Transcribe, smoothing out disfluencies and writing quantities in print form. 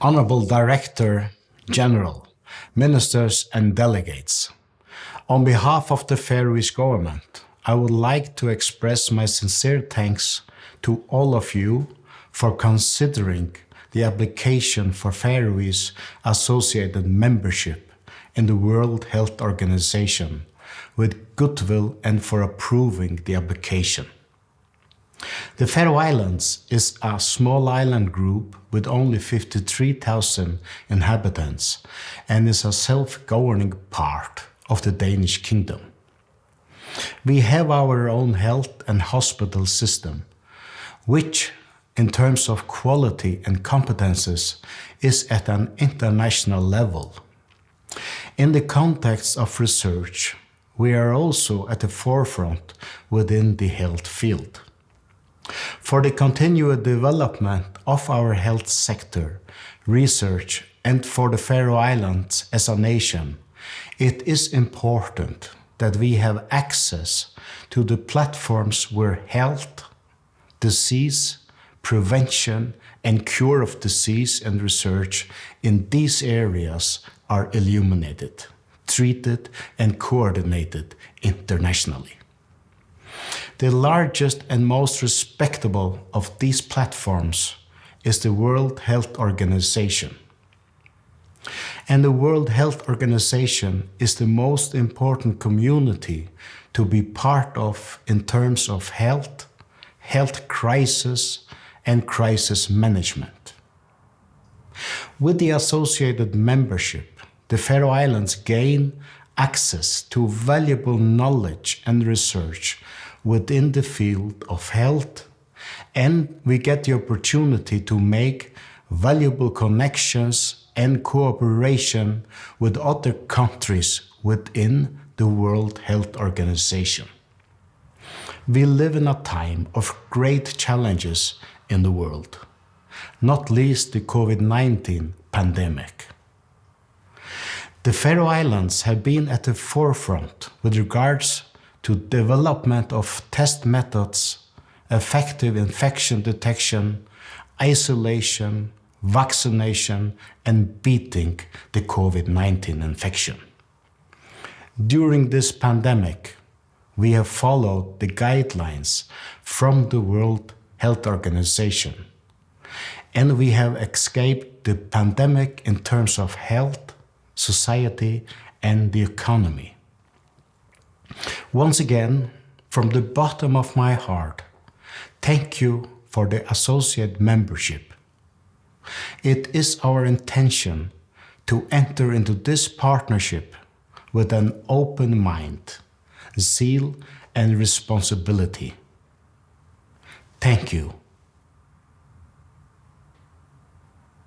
Honorable Director General, Ministers and Delegates, on behalf of the Faroese government, I would like to express my sincere thanks to all of you for considering the application for Faroese associated membership in the World Health Organization with goodwill and for approving the application. The Faroe Islands is a small island group with only 53,000 inhabitants and is a self-governing part of the Danish kingdom. We have our own health and hospital system, which in terms of quality and competences is at an international level. In the context of research, we are also at the forefront within the health field. For the continued development of our health sector, research, and for the Faroe Islands as a nation, it is important that we have access to the platforms where health, disease, prevention, and cure of disease and research in these areas are illuminated, treated, and coordinated internationally. The largest and most respectable of these platforms is the World Health Organization. And the World Health Organization is the most important community to be part of in terms of health, health crisis, and crisis management. With the associated membership, the Faroe Islands gain access to valuable knowledge and research within the field of health, and we get the opportunity to make valuable connections and cooperation with other countries within the World Health Organization. We live in a time of great challenges in the world, not least the COVID-19 pandemic. The Faroe Islands have been at the forefront with regards to development of test methods, effective infection detection, isolation, vaccination, and beating the COVID-19 infection. During this pandemic, we have followed the guidelines from the World Health Organization, and we have escaped the pandemic in terms of health, society, and the economy. Once again, from the bottom of my heart, thank you for the associate membership. It is our intention to enter into this partnership with an open mind, zeal, and responsibility. Thank you.